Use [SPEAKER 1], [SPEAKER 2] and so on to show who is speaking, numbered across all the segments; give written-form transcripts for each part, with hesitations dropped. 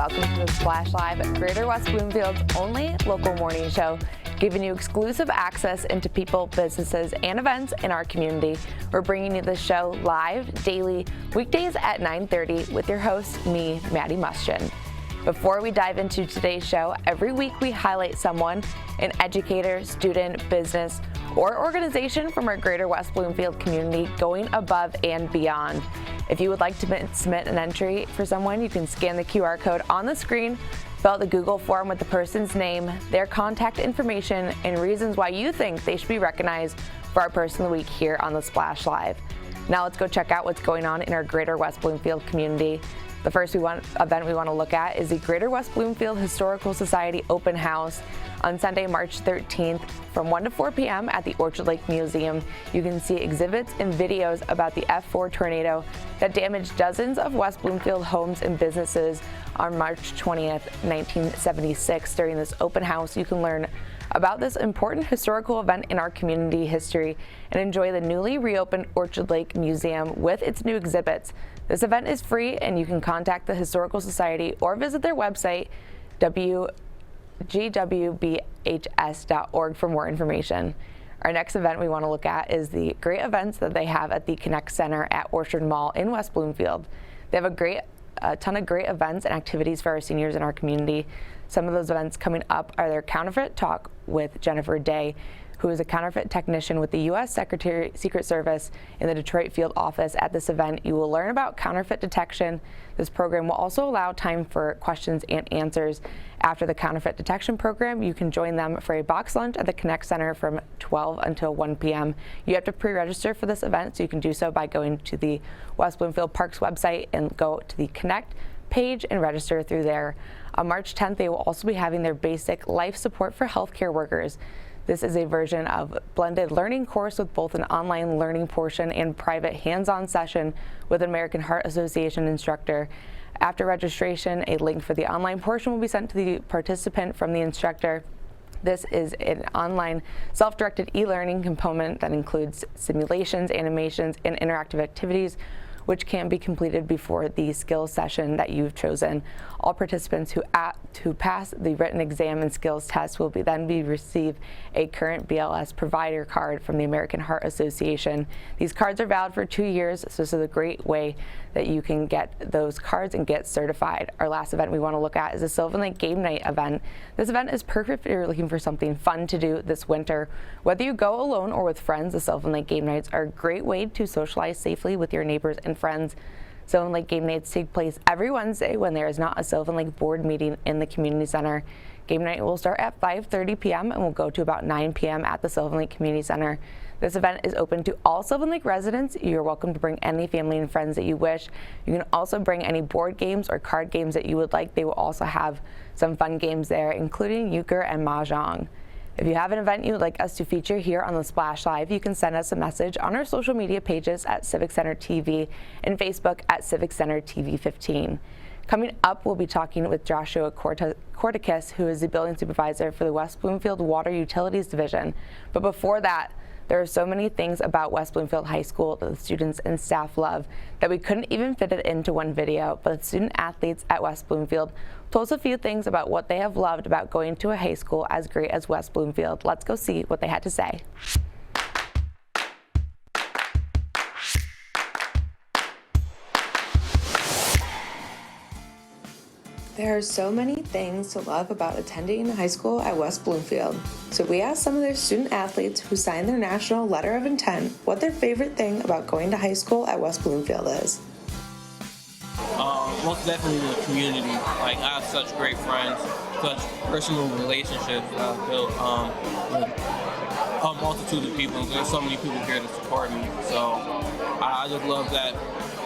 [SPEAKER 1] welcome to the Splash Live, Greater West Bloomfield's only local morning show, giving you exclusive access into people, businesses, and events in our community. We're bringing you this show live, daily, weekdays at 9:30 with your host, me, Maddie Muschen. Before we dive into today's show, every week we highlight someone, an educator, student, business, or organization from our Greater West Bloomfield community going above and beyond. If you would like to submit an entry for someone, you can scan the QR code on the screen, fill out the Google form with the person's name, their contact information, and reasons why you think they should be recognized for our Person of the Week here on the Splash Live. Now let's go check out what's going on in our Greater West Bloomfield community. The first event we want to look at is the Greater West Bloomfield Historical Society Open House on Sunday, March 13th from 1 to 4 p.m. at the Orchard Lake Museum. You can see exhibits and videos about the F4 tornado that damaged dozens of West Bloomfield homes and businesses on March 20th, 1976. During this open house, you can learn about this important historical event in our community history and enjoy the newly reopened Orchard Lake Museum with its new exhibits. This event is free, and you can contact the Historical Society or visit their website, gwbhs.org, for more information. Our next event we want to look at is the great events that they have at the Connect Center at Orchard Mall in West Bloomfield. They have a ton of great events and activities for our seniors in our community. Some of those events coming up are their Counterfeit Talk with Jennifer Day, who is a counterfeit technician with the U.S. Secret Service in the Detroit field office. At this event, you will learn about counterfeit detection. This program will also allow time for questions and answers. After the counterfeit detection program, you can join them for a box lunch at the Connect Center from 12 until 1 p.m. You have to pre-register for this event, so you can do so by going to the West Bloomfield Parks website and go to the Connect page and register through there. On March 10th, they will also be having their basic life support for healthcare workers. This is a version of blended learning course with both an online learning portion and private hands-on session with an American Heart Association instructor. After registration, a link for the online portion will be sent to the participant from the instructor. This is an online self-directed e-learning component that includes simulations, animations, and interactive activities, which can be completed before the skills session that you've chosen. All participants who pass the written exam and skills test will then receive a current BLS provider card from the American Heart Association. These cards are valid for 2 years, so this is a great way that you can get those cards and get certified. Our last event we want to look at is the Silverlight Game Night event. This event is perfect if you're looking for something fun to do this winter. Whether you go alone or with friends, the Silverlight Game Nights are a great way to socialize safely with your neighbors and friends. Sylvan Lake Game Nights take place every Wednesday when there is not a Sylvan Lake board meeting in the community center. Game night will start at 5:30 p.m. and will go to about 9 p.m. at the Sylvan Lake Community Center. This event is open to all Sylvan Lake residents. You're welcome to bring any family and friends that you wish. You can also bring any board games or card games that you would like. They will also have some fun games there, including euchre and mahjong. If you have an event you would like us to feature here on the Splash Live, you can send us a message on our social media pages at Civic Center TV and Facebook at Civic Center TV 15. Coming up, we'll be talking with Joshua Corticus, who is the building supervisor for the West Bloomfield Water Utilities Division. But before that, there are so many things about West Bloomfield High School that the students and staff love that we couldn't even fit it into one video, but the student athletes at West Bloomfield told us a few things about what they have loved about going to a high school as great as West Bloomfield. Let's go see what they had to say. There are so many things to love about attending high school at West Bloomfield. So we asked some of their student athletes who signed their national letter of intent what their favorite thing about going to high school at West Bloomfield is.
[SPEAKER 2] Most definitely the community. Like, I have such great friends, such personal relationships that I've built with a multitude of people. There's so many people here to support me. So I just love that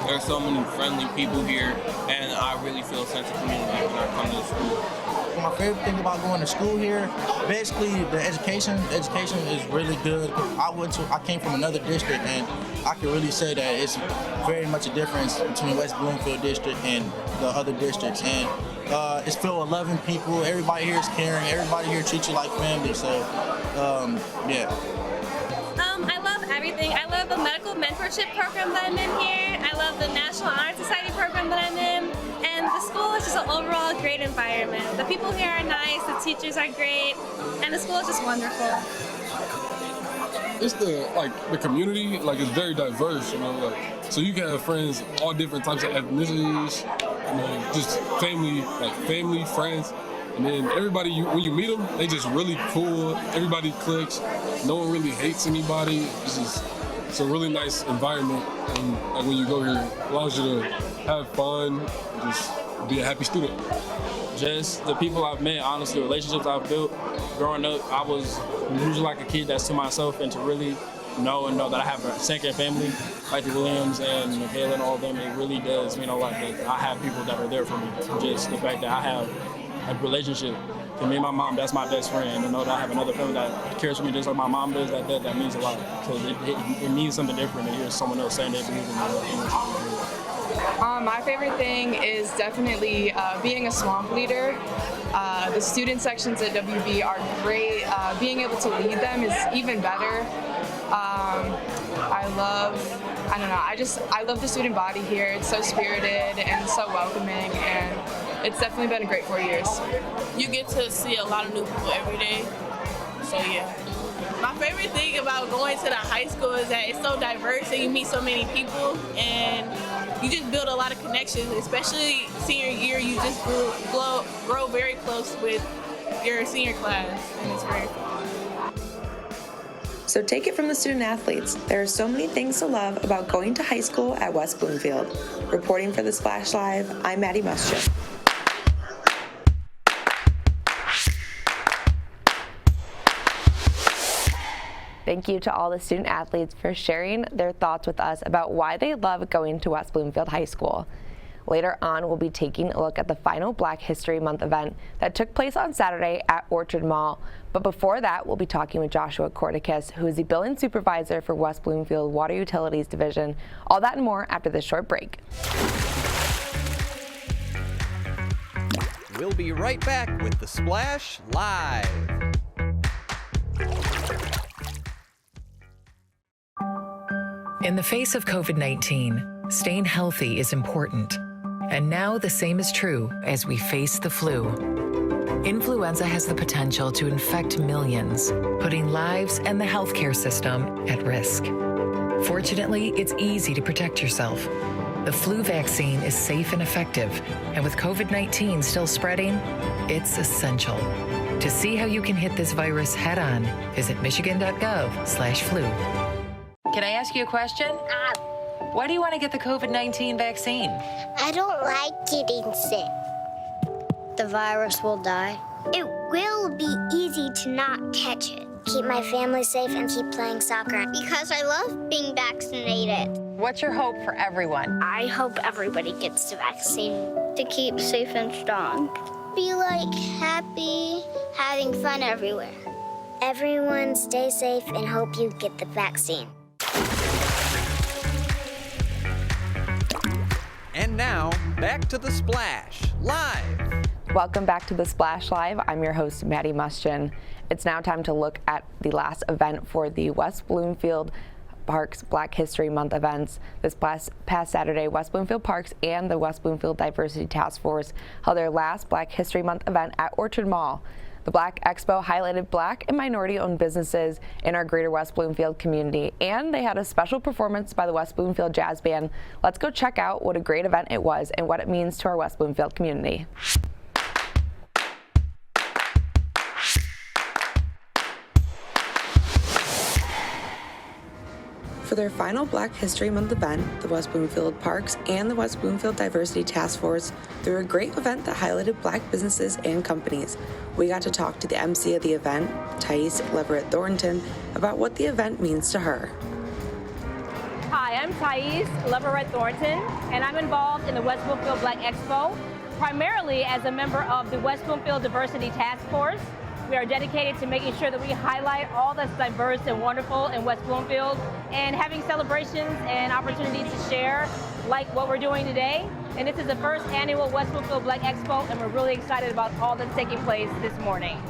[SPEAKER 2] there's so many friendly people here, and I really feel a sense of community when I come to school.
[SPEAKER 3] My favorite thing about going to school here, basically the education. Education is really good. I came from another district, and I can really say that it's very much a difference between West Bloomfield district and the other districts. And it's filled with loving people. Everybody here is caring. Everybody here treats you like family. So, yeah.
[SPEAKER 4] I love everything. I love the medical mentorship program that I'm in here. I love the National Honor Society program that I'm in. And and the school is just an overall great environment. The people here are nice, the teachers are great, and the school is just wonderful.
[SPEAKER 5] It's the community, it's very diverse, so you can have friends, all different types of ethnicities, just family, friends, and then everybody, when you meet them, they just really cool, everybody clicks, no one really hates anybody, it's a really nice environment, and when you go here, it allows you to have fun, and just be a happy student.
[SPEAKER 6] Just the people I've met, honestly, relationships I've built. Growing up, I was usually like a kid that's to myself, and to really know that I have a second family, like the Williams and Michaela and all of them, it really does mean a lot that I have people that are there for me. Just the fact that I have a relationship. To me and my mom, that's my best friend. To know that I have another family that cares for me just like my mom does, that means a lot. Because it means something different to hear someone else saying they believe in me.
[SPEAKER 7] My favorite thing is definitely being a swamp leader. The student sections at WB are great. Being able to lead them is even better. I love the student body here. It's so spirited and so welcoming, and it's definitely been a great 4 years.
[SPEAKER 8] You get to see a lot of new people every day, so yeah. My favorite thing about going to the high school is that it's so diverse and you meet so many people, and you just build a lot of connections, especially senior year. You just grow very close with your senior class, and it's very fun.
[SPEAKER 1] So take it from the student athletes. There are so many things to love about going to high school at West Bloomfield. Reporting for the Splash Live, I'm Maddie Muschamp. Thank you to all the student athletes for sharing their thoughts with us about why they love going to West Bloomfield High School. Later on, we'll be taking a look at the final Black History Month event that took place on Saturday at Orchard Mall. But before that, we'll be talking with Joshua Korticus, who is the Billing Supervisor for West Bloomfield Water Utilities Division. All that and more after this short break.
[SPEAKER 9] We'll be right back with the Splash Live.
[SPEAKER 10] In the face of COVID-19, staying healthy is important. And now the same is true as we face the flu. Influenza has the potential to infect millions, putting lives and the healthcare system at risk. Fortunately, it's easy to protect yourself. The flu vaccine is safe and effective, and with COVID-19 still spreading, it's essential. To see how you can hit this virus head-on, visit michigan.gov/flu.
[SPEAKER 11] Can I ask you a question? Why do you want to get the COVID-19 vaccine?
[SPEAKER 12] I don't like getting sick. The virus will die. It will be easy to not catch it. Keep my family safe and keep playing soccer. Because I love being vaccinated.
[SPEAKER 11] What's your hope for everyone?
[SPEAKER 12] I hope everybody gets the vaccine to keep safe and strong. Be happy, having fun everywhere. Everyone stay safe and hope you get the vaccine.
[SPEAKER 9] And now, back to the Splash Live.
[SPEAKER 1] Welcome back to the Splash Live. I'm your host, Maddie Muschamp. It's now time to look at the last event for the West Bloomfield Parks Black History Month events. This past Saturday, West Bloomfield Parks and the West Bloomfield Diversity Task Force held their last Black History Month event at Orchard Mall. The Black Expo highlighted Black and minority-owned businesses in our greater West Bloomfield community, and they had a special performance by the West Bloomfield Jazz Band. Let's go check out what a great event it was and what it means to our West Bloomfield community. For their final Black History Month event, the West Bloomfield Parks and the West Bloomfield Diversity Task Force threw a great event that highlighted Black businesses and companies. We got to talk to the MC of the event, Thais Leverett Thornton, about what the event means to her.
[SPEAKER 13] Hi, I'm Thais Leverett Thornton, and I'm involved in the West Bloomfield Black Expo, primarily as a member of the West Bloomfield Diversity Task Force. We are dedicated to making sure that we highlight all that's diverse and wonderful in West Bloomfield and having celebrations and opportunities to share like what we're doing today. And this is the first annual West Bloomfield Black Expo, and we're really excited about all that's taking place this morning.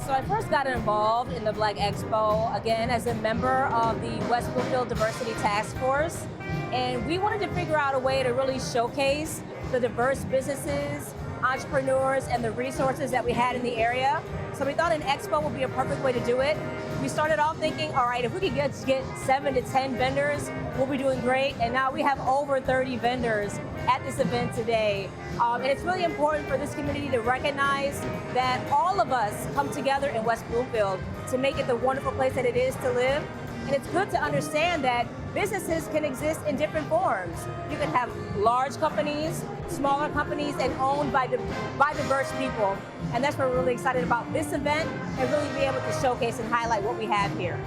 [SPEAKER 13] So I first got involved in the Black Expo, again, as a member of the West Bloomfield Diversity Task Force. And we wanted to figure out a way to really showcase the diverse businesses, entrepreneurs, and the resources that we had in the area. So we thought an expo would be a perfect way to do it. We started off thinking, all right, if we could get 7 to 10 vendors, we'll be doing great. And now we have over 30 vendors at this event today. And it's really important for this community to recognize that all of us come together in West Bloomfield to make it the wonderful place that it is to live. And it's good to understand that businesses can exist in different forms. You can have large companies, smaller companies, and owned by diverse people. And that's why we're really excited about this event and really be able to showcase and highlight what we have here.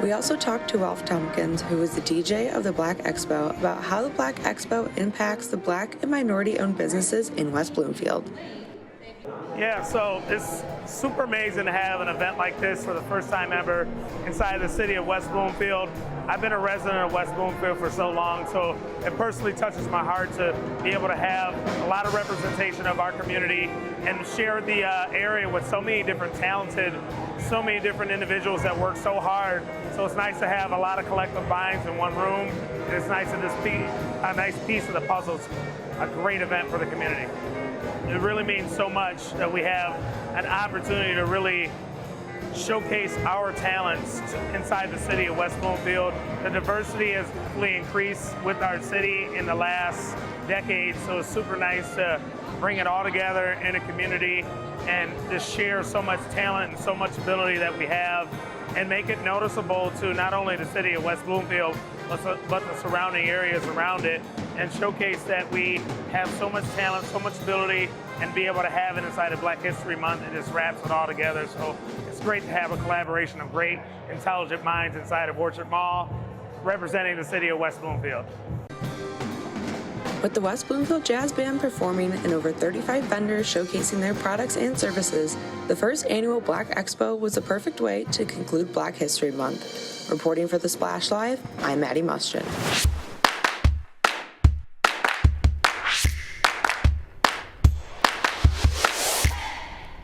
[SPEAKER 1] We also talked to Ralph Tompkins, who is the DJ of the Black Expo, about how the Black Expo impacts the Black and minority-owned businesses in West Bloomfield.
[SPEAKER 14] Yeah, so it's super amazing to have an event like this for the first time ever inside the city of West Bloomfield. I've been a resident of West Bloomfield for so long, so it personally touches my heart to be able to have a lot of representation of our community and share the area with so many different talented, so many different individuals that work so hard. So it's nice to have a lot of collective minds in one room. And it's nice to just be a nice piece of the puzzle. It's a great event for the community. It really means so much that we have an opportunity to really showcase our talents inside the city of West Bloomfield. The diversity has really increased with our city in the last decade, so it's super nice to bring it all together in a community and just share so much talent and so much ability that we have and make it noticeable to not only the city of West Bloomfield, but the surrounding areas around it, and showcase that we have so much talent, so much ability, and be able to have it inside of Black History Month. It just wraps it all together. So it's great to have a collaboration of great, intelligent minds inside of Orchard Mall, representing the city of West Bloomfield.
[SPEAKER 1] With the West Bloomfield Jazz Band performing and over 35 vendors showcasing their products and services, the first annual Black Expo was the perfect way to conclude Black History Month. Reporting for The Splash Live, I'm Maddie Muschin.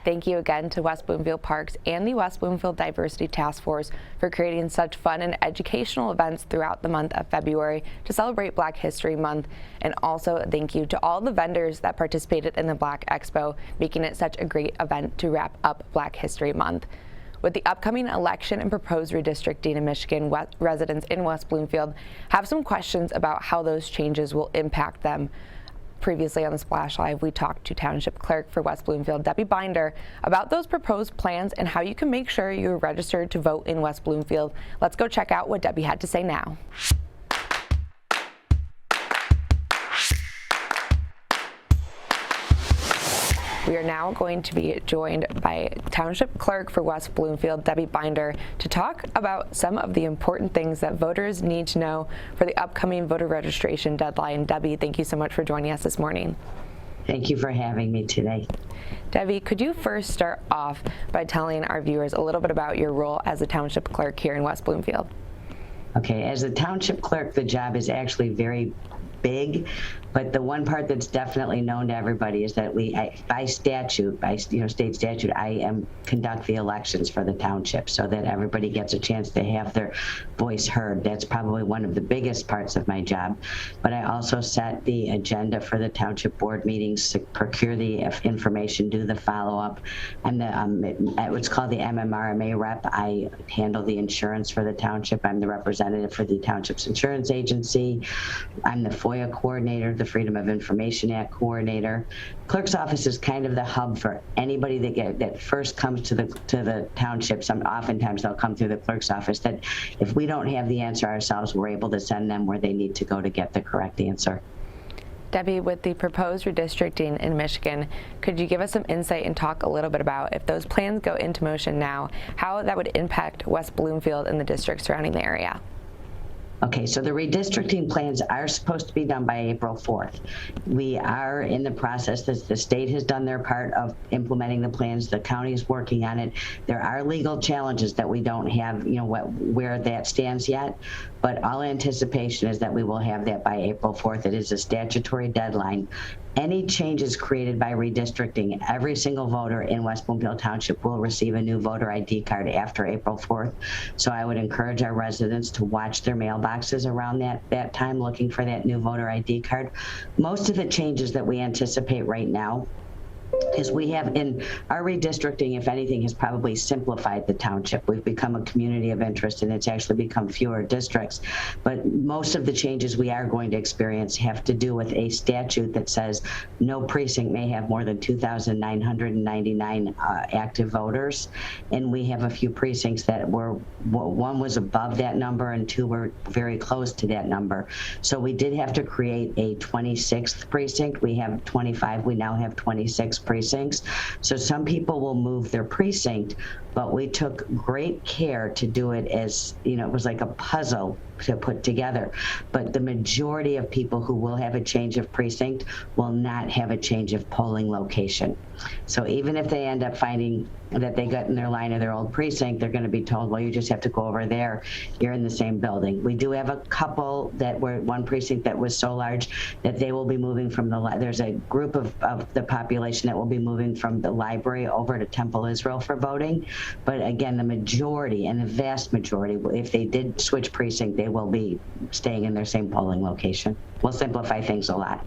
[SPEAKER 1] Thank you again to West Bloomfield Parks and the West Bloomfield Diversity Task Force for creating such fun and educational events throughout the month of February to celebrate Black History Month. And also thank you to all the vendors that participated in the Black Expo, making it such a great event to wrap up Black History Month. With the upcoming election and proposed redistricting in Michigan, residents in West Bloomfield have some questions about how those changes will impact them. Previously on the Splash Live, we talked to Township Clerk for West Bloomfield, Debbie Binder, about those proposed plans and how you can make sure you're registered to vote in West Bloomfield. Let's go check out what Debbie had to say now. We are now going to be joined by Township Clerk for West Bloomfield, Debbie Binder, to talk about some of the important things that voters need to know for the upcoming voter registration deadline. Debbie, thank you so much for joining us this morning.
[SPEAKER 15] Thank you for having me today.
[SPEAKER 1] Debbie, could you first start off by telling our viewers a little bit about your role as a Township Clerk here in West Bloomfield?
[SPEAKER 15] Okay, as a Township Clerk, the job is actually very big, but the one part that's definitely known to everybody is that by state statute, I conduct the elections for the township so that everybody gets a chance to have their voice heard. That's probably one of the biggest parts of my job. But I also set the agenda for the township board meetings, to procure the information, do the follow-up. I'm what's called the MMRMA rep. I handle the insurance for the township. I'm the representative for the township's insurance agency. I'm the FOIA coordinator, the Freedom of Information Act coordinator. Clerk's office is kind of the hub for anybody that first comes to the township. Oftentimes they'll come through the clerk's office. That if we don't have the answer ourselves, we're able to send them where they need to go to get the correct answer.
[SPEAKER 1] Debbie, with the proposed redistricting in Michigan, could you give us some insight and talk a little bit about, if those plans go into motion now, how that would impact West Bloomfield and the districts surrounding the area?
[SPEAKER 15] Okay, so the redistricting plans are supposed to be done by April 4th. We are in the process. The state has done their part of implementing the plans. The county is working on it. There are legal challenges that we don't have, where that stands yet. But all anticipation is that we will have that by April 4th. It is a statutory deadline. Any changes created by redistricting, every single voter in West Bloomfield Township will receive a new voter ID card after April 4th. So I would encourage our residents to watch their mailboxes around that time, looking for that new voter ID card. Most of the changes that we anticipate right now is we have in our redistricting, if anything, has probably simplified the township. We've become a community of interest, and it's actually become fewer districts. But most of the changes we are going to experience have to do with a statute that says no precinct may have more than 2,999 active voters. And we have a few precincts that were, one was above that number and two were very close to that number. So we did have to create a 26th precinct. We have 25, we now have 26 precincts. So some people will move their precinct, but we took great care to do it as, it was like a puzzle to put together. But the majority of people who will have a change of precinct will not have a change of polling location. So even if they end up finding that they got in their line of their old precinct, they're going to be told, well, you just have to go over there. You're in the same building. We do have a couple that were one precinct that was so large that they will be moving from there's a group of the population that will be moving from the library over to Temple Israel for voting. But again, the majority and the vast majority, if they did switch precinct, they will be staying in their same polling location. We'll simplify things a lot.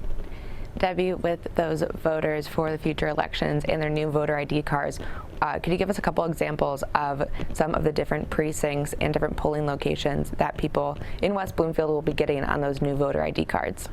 [SPEAKER 1] Debbie, with those voters for the future elections and their new voter ID cards, could you give us a couple examples of some of the different precincts and different polling locations that people in West Bloomfield will be getting on those new voter ID cards?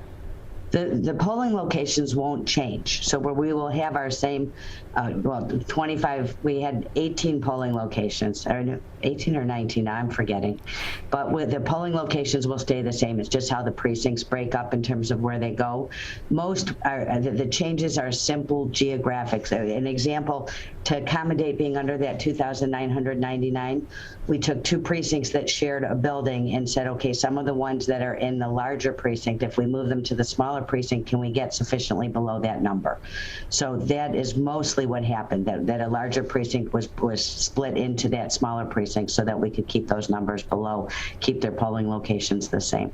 [SPEAKER 15] The polling locations won't change. So where we will have our same, 25, we had 18 polling locations, or 18 or 19, I'm forgetting. But with the polling locations will stay the same. It's just how the precincts break up in terms of where they go. Most are, the changes are simple geographic. So an example, to accommodate being under that 2,999, we took two precincts that shared a building and said, okay, some of the ones that are in the larger precinct, if we move them to the smaller precinct, can we get sufficiently below that number? So that is mostly what happened, that a larger precinct was split into that smaller precinct so that we could keep those numbers below, keep their polling locations the same.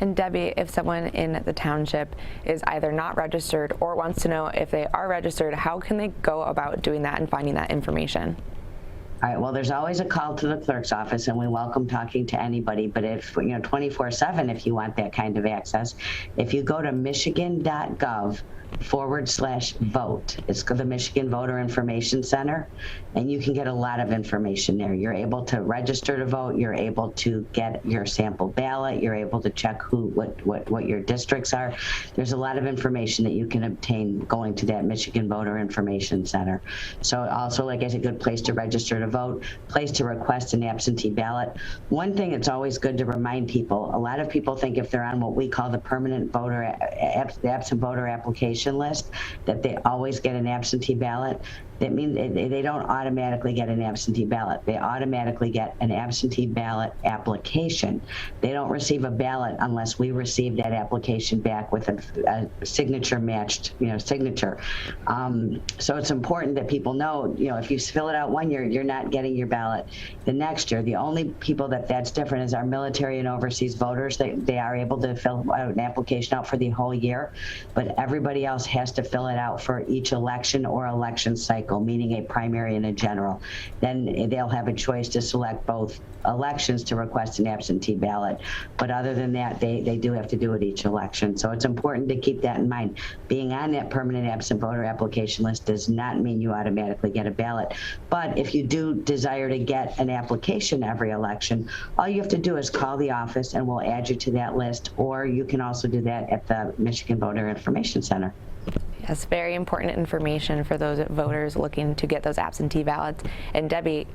[SPEAKER 1] And Debbie, if someone in the township is either not registered or wants to know if they are registered, how can they go about doing that and finding that information?
[SPEAKER 15] All right, well, there's always a call to the clerk's office, and we welcome talking to anybody, but if, 24/7 if you want that kind of access. If you go to michigan.gov/vote, it's the Michigan Voter Information Center, and you can get a lot of information there. You're able to register to vote, you're able to get your sample ballot, you're able to check what your districts are. There's a lot of information that you can obtain going to that Michigan Voter Information Center. So also, like I said, a good place to register to vote, place to request an absentee ballot. One thing that's always good to remind people, a lot of people think if they're on what we call the permanent voter, absent voter application list, that they always get an absentee ballot. That means they don't automatically get an absentee ballot. They automatically get an absentee ballot application. They don't receive a ballot unless we receive that application back with a signature matched, signature. So it's important that people know, if you fill it out one year, you're not getting your ballot the next year. The only people that's different is our military and overseas voters. They are able to fill out an application out for the whole year, but everybody else has to fill it out for each election or election cycle, meaning a primary and a general. Then they'll have a choice to select both elections to request an absentee ballot. But other than that, they do have to do it each election. So it's important to keep that in mind. Being on that permanent absent voter application list does not mean you automatically get a ballot. But if you do desire to get an application every election, all you have to do is call the office and we'll add you to that list, or you can also do that at the Michigan Voter Information Center.
[SPEAKER 1] Yes, very important information for those voters looking to get those absentee ballots. And Debbie,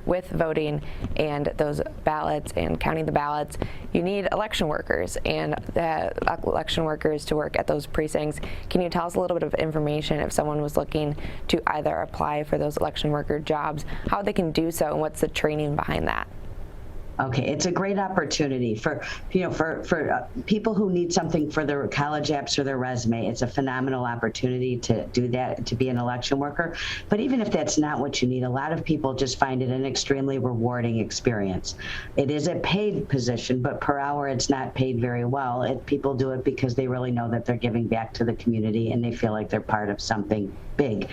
[SPEAKER 1] with voting and those ballots and counting the ballots, you need election workers and the election workers to work at those precincts. Can you tell us a little bit of information if someone was looking to either apply for those election worker jobs, how they can do so, and what's the training behind that?
[SPEAKER 15] Okay, it's a great opportunity for people who need something for their college apps or their resume. It's a phenomenal opportunity to do that, to be an election worker. But even if that's not what you need, a lot of people just find it an extremely rewarding experience. It is a paid position, but per hour it's not paid very well. People do it because they really know that they're giving back to the community and they feel like they're part of something big.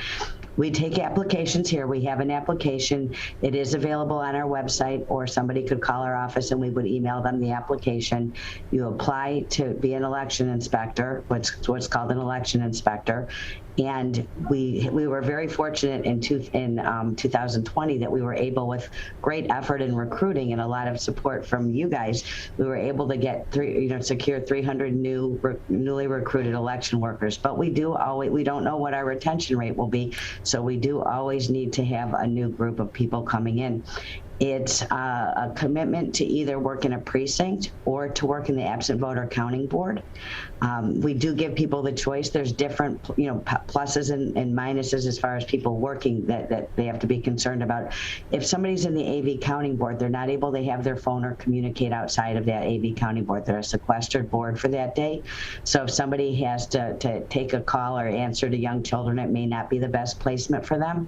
[SPEAKER 15] We take applications here. We have an application. It is available on our website, or somebody could call our office and we would email them the application. You apply to be an election inspector, what's called an election inspector. And we were very fortunate in 2020 that we were able, with great effort in recruiting and a lot of support from you guys, we were able to get secure 300 newly recruited election workers. But we don't know what our retention rate will be, so we do always need to have a new group of people coming in. It's a commitment to either work in a precinct or to work in the absent voter counting board. We do give people the choice. There's different, pluses and minuses as far as people working that they have to be concerned about. If somebody's in the AV counting board, they're not able to have their phone or communicate outside of that AV counting board. They're a sequestered board for that day. So if somebody has to take a call or answer to young children, it may not be the best placement for them.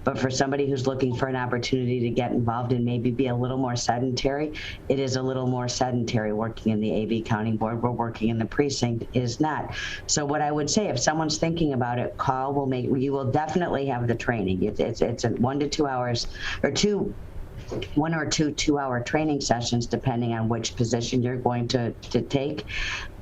[SPEAKER 15] But for somebody who's looking for an opportunity to get involved and maybe be a little more sedentary, it is a little more sedentary working in the AV counting board. We're working in the precinct is not. So what I would say, if someone's thinking about it, call. You will definitely have the training. It's 1 to 2 hours, or 1 or 2 2-hour training sessions, depending on which position you're going to take.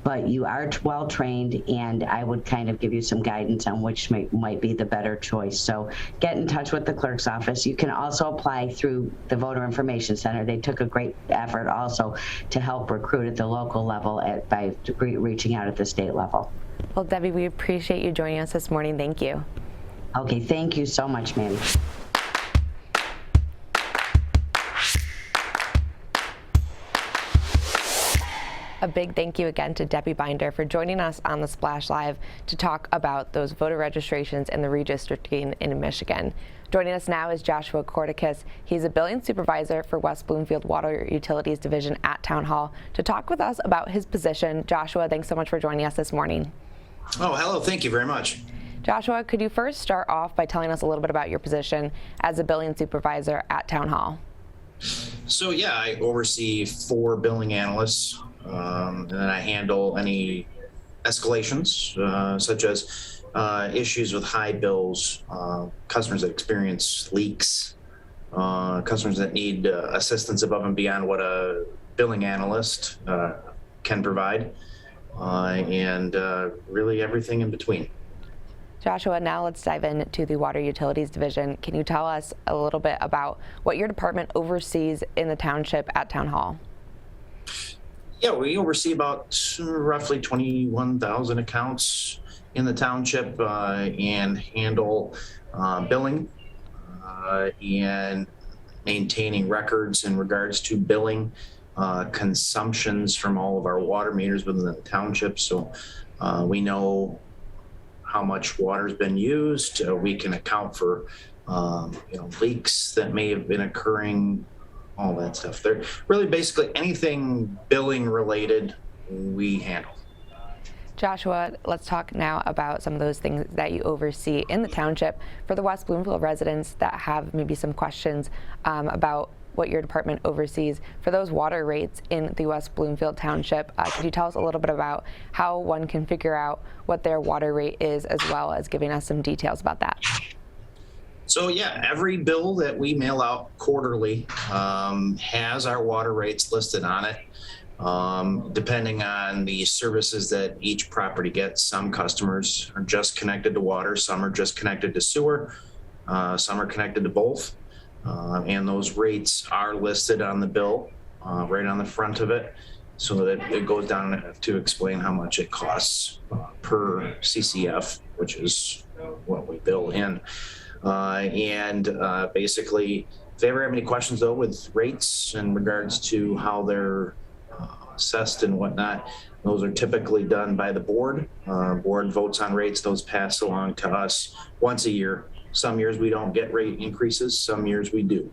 [SPEAKER 15] But you are well trained, and I would kind of give you some guidance on which might be the better choice. So get in touch with the clerk's office. You can also apply through the Voter Information Center. They took a great effort also to help recruit at the local level by reaching out at the state level.
[SPEAKER 1] Well, Debbie, we appreciate you joining us this morning. Thank you.
[SPEAKER 15] Okay, thank you so much, Mandy.
[SPEAKER 1] A big thank you again to Debbie Binder for joining us on the Splash Live to talk about those voter registrations and the redistricting in Michigan. Joining us now is Joshua Corticus. He's a billing supervisor for West Bloomfield Water Utilities Division at Town Hall to talk with us about his position. Joshua, thanks so much for joining us this morning.
[SPEAKER 16] Oh, hello. Thank you very much.
[SPEAKER 1] Joshua, could you first start off by telling us a little bit about your position as a billing supervisor at Town Hall?
[SPEAKER 16] So yeah, I oversee 4 billing analysts. And then I handle any escalations, such as issues with high bills, customers that experience leaks, customers that need assistance above and beyond what a billing analyst can provide, and really everything in between.
[SPEAKER 1] Joshua, now let's dive into the Water Utilities Division. Can you tell us a little bit about what your department oversees in the township at Town Hall?
[SPEAKER 16] Yeah, we oversee about roughly 21,000 accounts in the township and handle billing and maintaining records in regards to billing, consumptions from all of our water meters within the township. So we know how much water's been used. We can account for leaks that may have been occurring, all that stuff. They're really basically anything billing related we handle.
[SPEAKER 1] Joshua, let's talk now about some of those things that you oversee in the township. For the West Bloomfield residents that have maybe some questions about what your department oversees, for those water rates in the West Bloomfield Township, could you tell us a little bit about how one can figure out what their water rate is, as well as giving us some details about that?
[SPEAKER 16] So yeah, every bill that we mail out quarterly has our water rates listed on it, depending on the services that each property gets. Some customers are just connected to water, some are just connected to sewer, some are connected to both, and those rates are listed on the bill right on the front of it, so that it goes down to explain how much it costs per CCF, which is what we bill in. Basically, if they ever have any questions though with rates in regards to how they're assessed and whatnot, those are typically done by the board. Board votes on rates, those pass along to us once a year. Some years we don't get rate increases, some years we do.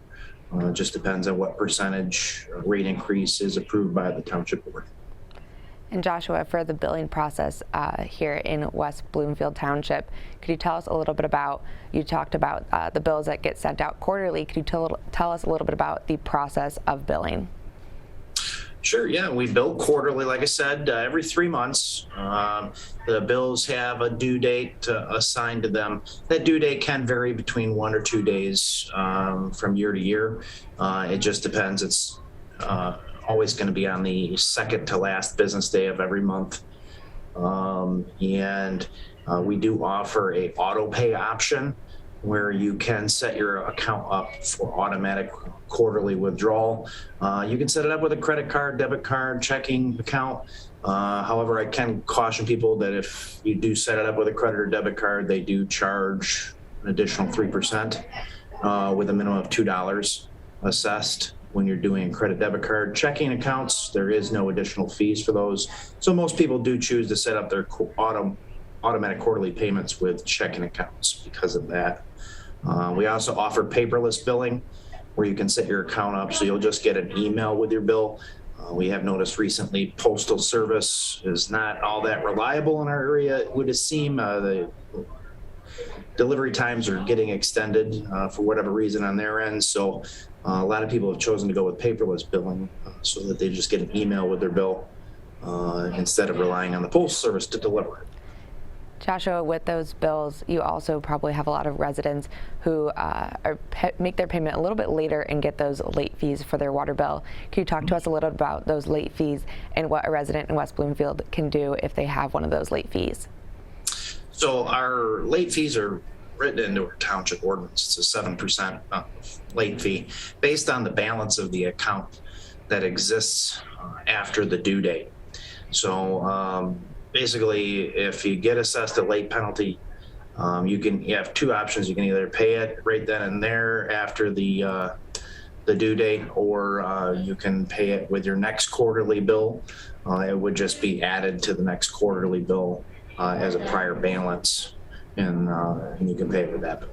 [SPEAKER 16] It just depends on what percentage rate increase is approved by the Township Board.
[SPEAKER 1] And Joshua, for the billing process here in West Bloomfield Township, could you tell us a little bit about, you talked about the bills that get sent out quarterly. Could you tell us a little bit about the process of billing?
[SPEAKER 16] Sure, yeah, we bill quarterly, like I said, every 3 months. The bills have a due date assigned to them. That due date can vary between 1 or 2 days from year to year. It just depends. It's always going to be on the second to last business day of every month. We do offer a auto pay option where you can set your account up for automatic quarterly withdrawal. You can set it up with a credit card, debit card, checking account. However, I can caution people that if you do set it up with a credit or debit card, they do charge an additional 3% with a minimum of $2 assessed. When you're doing credit debit card checking accounts, there is no additional fees for those. So most people do choose to set up their automatic quarterly payments with checking accounts because of that. We also offer paperless billing where you can set your account up so you'll just get an email with your bill. We have noticed recently postal service is not all that reliable in our area, it would seem. The delivery times are getting extended for whatever reason on their end. So a lot of people have chosen to go with paperless billing so that they just get an email with their bill instead of relying on the postal service to deliver it.
[SPEAKER 1] Joshua, with those bills, you also probably have a lot of residents who make their payment a little bit later and get those late fees for their water bill. Can you talk to us a little about those late fees and what a resident in West Bloomfield can do if they have one of those late fees?
[SPEAKER 16] So our late fees are written into our township ordinance. It's a 7% late fee based on the balance of the account that exists after the due date. So basically, if you get assessed a late penalty, you have two options. You can either pay it right then and there after the due date, or you can pay it with your next quarterly bill. It would just be added to the next quarterly bill as a prior balance, and you can pay it with that bill.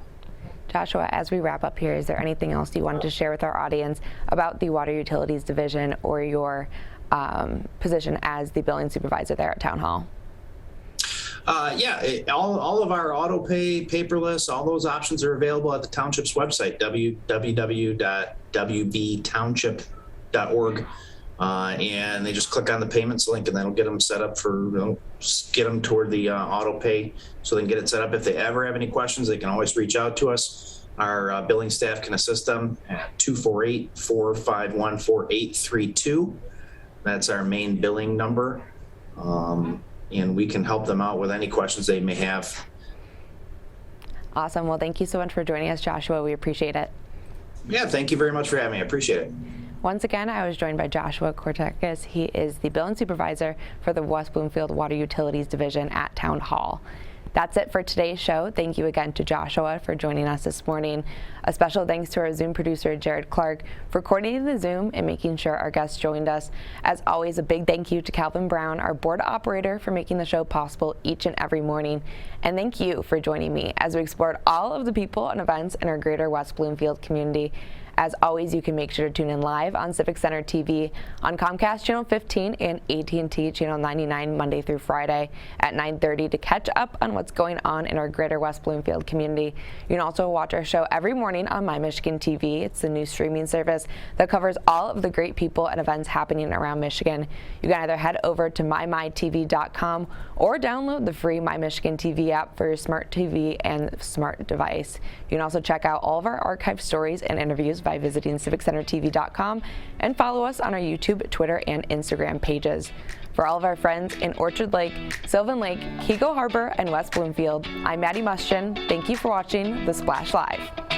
[SPEAKER 1] Joshua, as we wrap up here, is there anything else you wanted to share with our audience about the Water Utilities Division or your position as the billing supervisor there at Town Hall?
[SPEAKER 16] All of our auto pay, paperless, all those options are available at the Township's website, www.wbtownship.org. And they just click on the payments link and that'll get them set up for, get them toward the auto pay so they can get it set up. If they ever have any questions, they can always reach out to us. Our billing staff can assist them at 248-451-4832. That's our main billing number. And we can help them out with any questions they may have.
[SPEAKER 1] Awesome. Well, thank you so much for joining us, Joshua. We appreciate it.
[SPEAKER 16] Yeah, thank you very much for having me. I appreciate it.
[SPEAKER 1] Once again, I was joined by Joshua Kortekaas. He is the billing supervisor for the West Bloomfield Water Utilities Division at Town Hall. That's it for today's show. Thank you again to Joshua for joining us this morning. A special thanks to our Zoom producer, Clerk, for coordinating the Zoom and making sure our guests joined us. As always, a big thank you to Calvin Brown, our board operator, for making the show possible each and every morning. And thank you for joining me as we explored all of the people and events in our greater West Bloomfield community. As always, you can make sure to tune in live on Civic Center TV on Comcast Channel 15 and AT&T Channel 99 Monday through Friday at 9:30 to catch up on what's going on in our greater West Bloomfield community. You can also watch our show every morning on My Michigan TV. It's the new streaming service that covers all of the great people and events happening around Michigan. You can either head over to mymytv.com or download the free My Michigan TV app for your smart TV and smart device. You can also check out all of our archived stories and interviews by visiting civiccentertv.com and follow us on our YouTube, Twitter, and Instagram pages. For all of our friends in Orchard Lake, Sylvan Lake, Keego Harbor, and West Bloomfield, I'm Maddie Muschin. Thank you for watching The Splash Live.